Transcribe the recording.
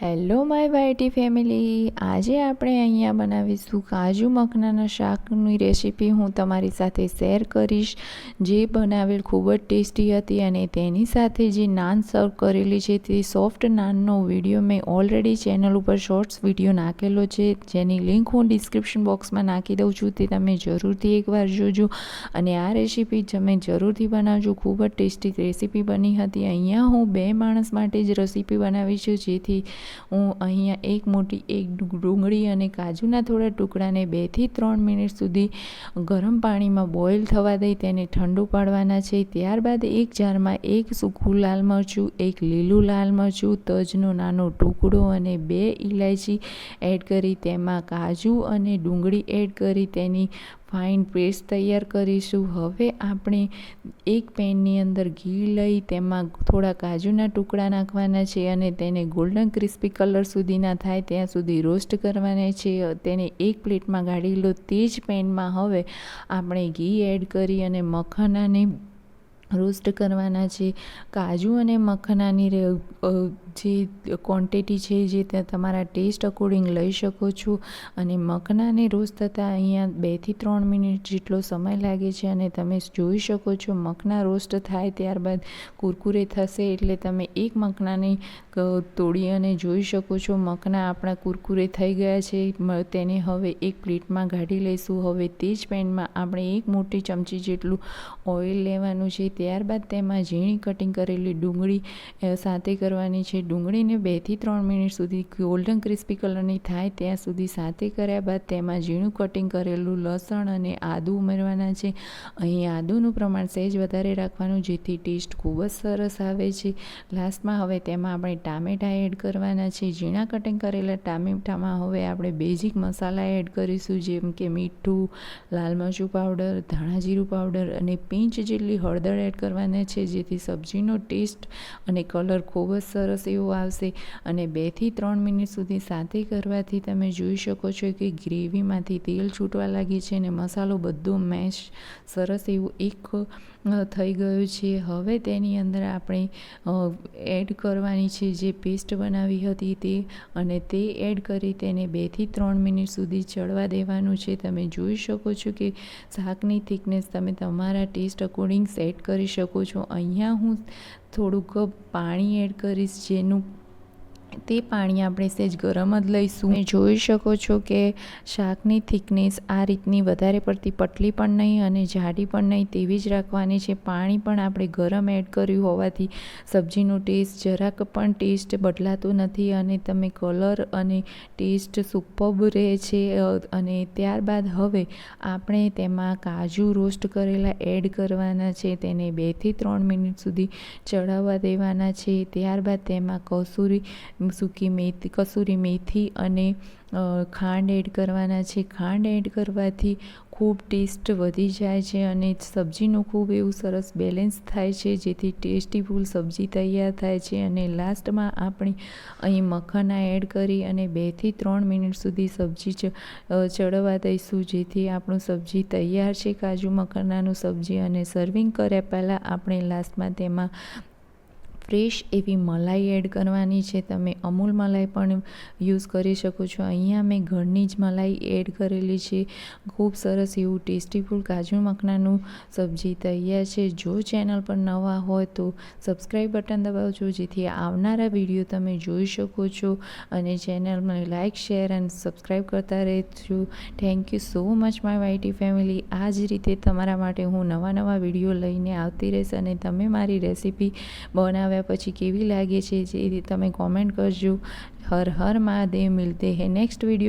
Hello my YT family, આજે આપણે અહીંયા બનાવીશું કાજુ મખનાના શાકની રેસીપી હું તમારી સાથે શેર કરીશ, જે બનાવેલ ખૂબ જ ટેસ્ટી હતી અને તેની સાથે જે નાન સર્વ કરેલી છે તે સોફ્ટ નાનનો વિડીયો મેં ઓલરેડી ચેનલ ઉપર શોર્ટ્સ વિડીયો નાખેલો છે, જેની લિંક હું ડિસ્ક્રિપ્શન બોક્સમાં નાખી દઉં છું. તે તમે જરૂરથી એકવાર જોજો અને આ રેસીપી તમે જરૂરથી બનાવજો. ખૂબ જ ટેસ્ટી રેસીપી બની હતી. અહીંયા હું 2 માણસ માટે જ રેસીપી બનાવી છું, જેથી હું અહીંયા એક મોટી ડુંગળી અને કાજુના થોડા ટુકડાને 2 થી 3 મિનિટ સુધી ગરમ પાણીમાં બોઇલ થવા દઈ તેને ઠંડુ પાડવાના છે. ત્યારબાદ એક જારમાં 1 સૂકું લાલ મરચું, 1 લીલું લાલ મરચું, તજનો નાનો ટુકડો અને 2 ઇલાયચી એડ કરી તેમાં કાજુ અને ડુંગળી એડ કરી તેની ફાઇન પેસ્ટ તૈયાર કરીશું. હવે આપણે એક પેનની અંદર ઘી લઈ તેમાં થોડા કાજુના ટુકડા નાખવાના છે અને તેને ગોલ્ડન ક્રિસ્પી કલર સુધીના થાય ત્યાં સુધી રોસ્ટ કરવાના છે. તેને એક પ્લેટમાં કાઢી લો. તે જ પેનમાં હવે આપણે ઘી એડ કરી અને મખાનાને રોસ્ટ કરવાના છે. કાજુ અને મખાનાની જે ક્વોન્ટિટી છે જે તમારા ટેસ્ટ અકોર્ડિંગ લઈ શકો છો અને મખાનાને રોસ્ટ થતાં અહીંયા 2 થી 3 મિનિટ જેટલો સમય લાગે છે અને તમે જોઈ શકો છો મખાના રોસ્ટ થાય ત્યારબાદ કુરકુરે થશે એટલે તમે એક મખાનાને તોડી અને જોઈ શકો છો મખાના આપણા કુરકુરે થઈ ગયા છે. તેને હવે એક પ્લેટમાં કાઢી લઈશું. હવે તે જ પેનમાં આપણે 1 મોટી ચમચી જેટલું ઓઇલ લેવાનું છે. ત્યારબાદ તેમાં ઝીણી કટિંગ કરેલી ડુંગળી સાથે કરવાની છે. ડુંગળીને 2 થી 3 મિનિટ સુધી ગોલ્ડન ક્રિસ્પી કલરની થાય ત્યાં સુધી સાથે કર્યા બાદ તેમાં ઝીણું કટિંગ કરેલું લસણ અને આદું ઉમેરવાના છે. અહીં આદુનું પ્રમાણ સહેજ વધારે રાખવાનું જેથી ટેસ્ટ ખૂબ જ સરસ આવે છે. લાસ્ટમાં હવે તેમાં આપણે ટામેટાં એડ કરવાના છે. ઝીણા કટિંગ કરેલા ટામેટામાં હવે આપણે બેઝિક મસાલા એડ કરીશું, જેમ કે મીઠું, લાલ મરચું પાવડર, ધાણા જીરું પાવડર અને પિંચ જેટલી હળદર એડ કરવાના છે, જેથી સબ્જીનો ટેસ્ટ અને કલર ખૂબ જ સરસ એવો આવશે. અને 2 થી 3 મિનિટ સુધી સાથે કરવાથી તમે જોઈ શકો છો કે ગ્રેવીમાંથી તેલ છૂટવા લાગે છે અને મસાલો બધો મેશ સરસ એવું એક થઈ ગયું છે. હવે તેની અંદર આપણે એડ કરવાની છે જે પેસ્ટ બનાવી હતી તે, અને તે એડ કરી તેને 2 થી 3 મિનિટ સુધી ચડવા દેવાનું છે. તમે જોઈ શકો છો કે શાકની થિકનેસ તમે તમારા ટેસ્ટ અકોર્ડિંગ સેટ કરી શકો છો. અહીંયા હું થોડુંક પાણી એડ કરીશ, જેનું તે પાણી આપણે સહેજ ગરમ જ લઈશું. તમે જોઈ શકો છો કે શાકની થિકનેસ આ રીતની વધારે પડતી પતલી પણ નહીં અને જાડી પણ નહીં તેવી જ રાખવાની છે. પાણી પણ આપણે ગરમ એડ કર્યું હોવાથી સબ્જીનો ટેસ્ટ જરાક પણ ટેસ્ટ બદલાતો નથી અને તમે કલર અને ટેસ્ટ સુપર્બ રહે છે. અને ત્યારબાદ હવે આપણે તેમાં કાજુ રોસ્ટ કરેલા એડ કરવાના છે. તેને 2 થી 3 મિનિટ સુધી ચડાવવા દેવાના છે. ત્યારબાદ તેમાં કસૂરી મેથી અને ખાંડ એડ કરવાના છે. ખાંડ એડ કરવાથી ખૂબ ટેસ્ટ વધી જાય છે અને સબ્જીનું ખૂબ એવું સરસ બેલેન્સ થાય છે, જેથી ટેસ્ટીફુલ સબ્જી તૈયાર થાય છે. અને લાસ્ટમાં આપણે અહીં મખાના એડ કરી અને 2 થી 3 મિનિટ સુધી સબ્જી ચડવા દઈશું, જેથી આપણું સબ્જી તૈયાર છે, કાજુ મખાનાનું સબ્જી. અને સર્વિંગ કર્યા પહેલાં આપણે લાસ્ટમાં તેમાં ફ્રેશ એવી મલાઈ એડ કરવાની છે. તમે અમૂલ મલાઈ પણ યુઝ કરી શકો છો. અહીંયા મેં ઘરની જ મલાઈ એડ કરેલી છે. ખૂબ સરસ એવું ટેસ્ટીફુલ કાજુ મખનાનું સબ્જી તૈયાર છે. જો ચેનલ પર નવા હોય તો સબસ્ક્રાઈબ બટન દબાવજો, જેથી આવનારા વિડીયો તમે જોઈ શકો છો અને ચેનલને લાઇક, શેર અને સબસ્ક્રાઈબ કરતા રહેજો. Thank you so much my YT family. આ જ રીતે તમારા માટે હું નવા વિડીયો લઈને આવતી રહીશ અને તમે મારી રેસીપી બનાવ્યા પછી કેવી લાગે છે જે તમે કોમેન્ટ કરજો. હર હર મહાદેવ. મિલતે હૈ નેક્સ્ટ વિડીયો.